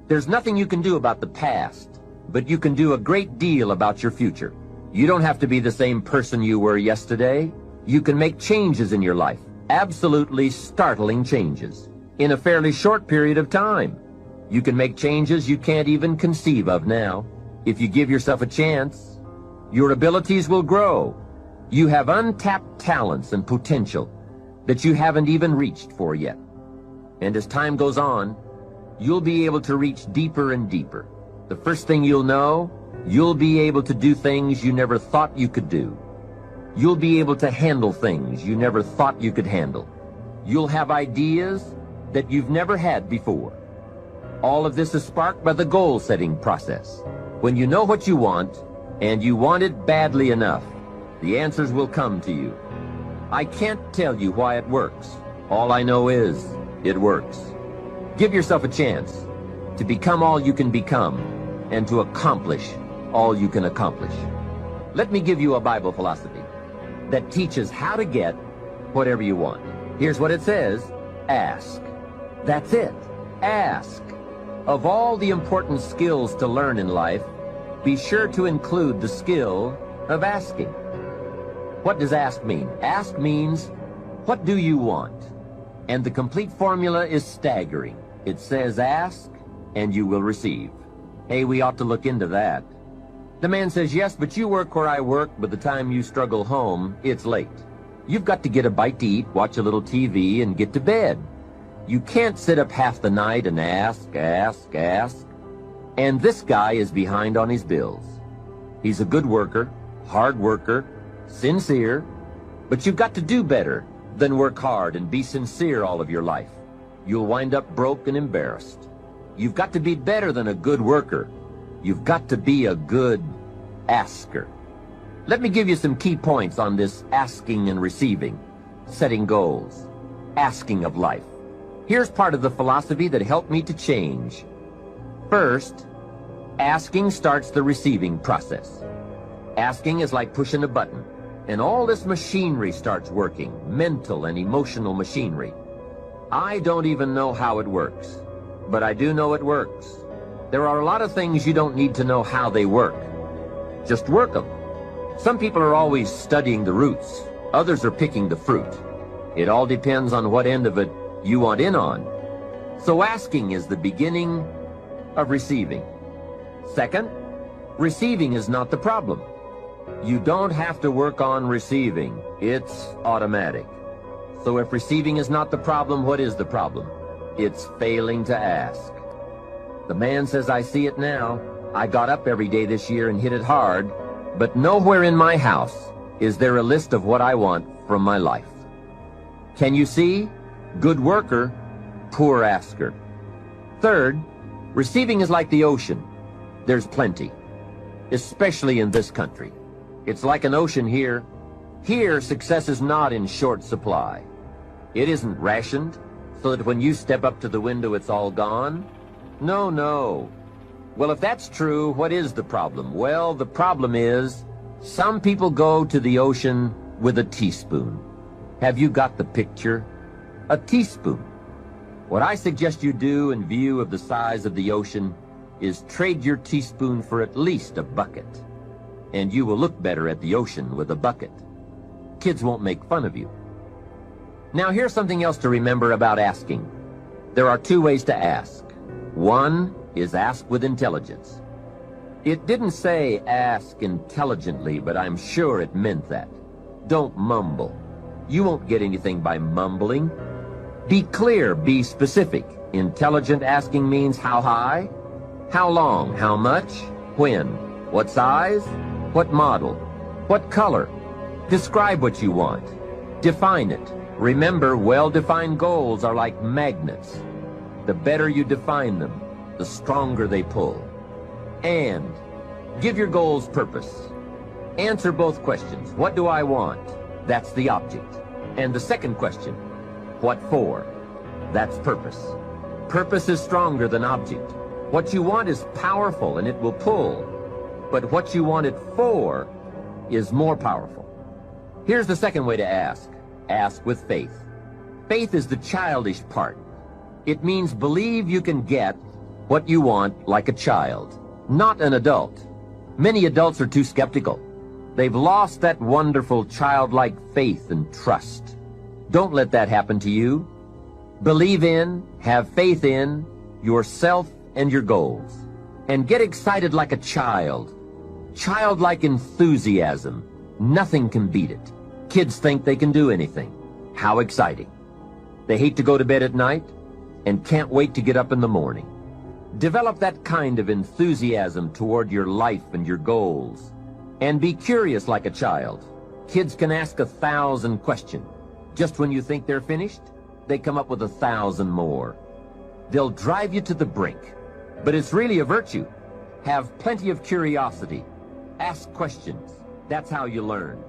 There's nothing you can do about the past, but you can do a great deal about your future. You don't have to be the same person you were yesterday. You can make changes in your life, absolutely startling changes, in a fairly short period of time. You can make changes you can't even conceive of now. If you give yourself a chance, your abilities will grow. You have untapped talents and potential that you haven't even reached for yet. And as time goes on, you'll be able to reach deeper and deeper. The first thing you'll know, you'll be able to do things you never thought you could do. You'll be able to handle things you never thought you could handle. You'll have ideas that you've never had before. All of this is sparked by the goal-setting process. When you know what you want, and you want it badly enough, the answers will come to you. I can't tell you why it works. All I know is, it works. Give yourself a chance to become all you can become and to accomplish all you can accomplish. Let me give you a Bible philosophy that teaches how to get whatever you want. Here's what it says: ask. That's it. Ask. Of all the important skills to learn in life, be sure to include the skill of asking. What does ask mean? Ask means, what do you want? And the complete formula is staggering. It says ask, and you will receive. Hey, we ought to look into that. The man says, yes, but you work where I work. By the time you struggle home, it's late. You've got to get a bite to eat, watch a little TV, and get to bed. You can't sit up half the night and ask. And this guy is behind on his bills. He's a good worker, hard worker, sincere, but you've got to do better than work hard and be sincere all of your life. You'll wind up broke and embarrassed. You've got to be better than a good worker. You've got to be a good asker. Let me give you some key points on this asking and receiving, setting goals, asking of life. Here's part of the philosophy that helped me to change. First, asking starts the receiving process. Asking is like pushing a button, and all this machinery starts working, mental and emotional machinery. I don't even know how it works, but I do know it works. There are a lot of things you don't need to know how they work. Just work them. Some people are always studying the roots. Others are picking the fruit. It all depends on what end of it you want in on. So asking is the beginning of receiving. Second, receiving is not the problem. You don't have to work on receiving. It's automatic. So if receiving is not the problem, what is the problem? It's failing to ask. The man says, I see it now. I got up every day this year and hit it hard, but nowhere in my house is there a list of what I want from my life. Can you see? Good worker, poor asker. Third, receiving is like the ocean. There's plenty, especially in this country. It's like an ocean here. Here, success is not in short supply. It isn't rationed, so that when you step up to the window, it's all gone. No. Well, if that's true, what is the problem? Well, the problem is some people go to the ocean with a teaspoon. Have you got the picture? A teaspoon. What I suggest you do in view of the size of the ocean is trade your teaspoon for at least a bucket, and you will look better at the ocean with a bucket. Kids won't make fun of you. Now, here's something else to remember about asking. There are two ways to ask. One is ask with intelligence. It didn't say ask intelligently, but I'm sure it meant that. Don't mumble. You won't get anything by mumbling. Be clear, be specific. Intelligent asking means how high, how long, how much, when, what size, what model, what color. Describe what you want. Define it. Remember, well-defined goals are like magnets. The better you define them, the stronger they pull. And give your goals purpose. Answer both questions. What do I want? That's the object. And the second question, what for? That's purpose. Purpose is stronger than object. What you want is powerful and it will pull. But what you want it for is more powerful. Here's the second way to ask. Ask with faith. Faith is the childish part. It means believe you can get what you want like a child, not an adult. Many adults are too skeptical. They've lost that wonderful childlike faith and trust. Don't let that happen to you. Believe in, have faith in yourself and your goals. And get excited like a child. Childlike enthusiasm. Nothing can beat it. Kids think they can do anything. How exciting. They hate to go to bed at night and can't wait to get up in the morning. Develop that kind of enthusiasm toward your life and your goals. And be curious like a child. Kids can ask 1,000 questions. Just when you think they're finished, they come up with 1,000 more. They'll drive you to the brink. But it's really a virtue. Have plenty of curiosity. Ask questions. That's how you learn.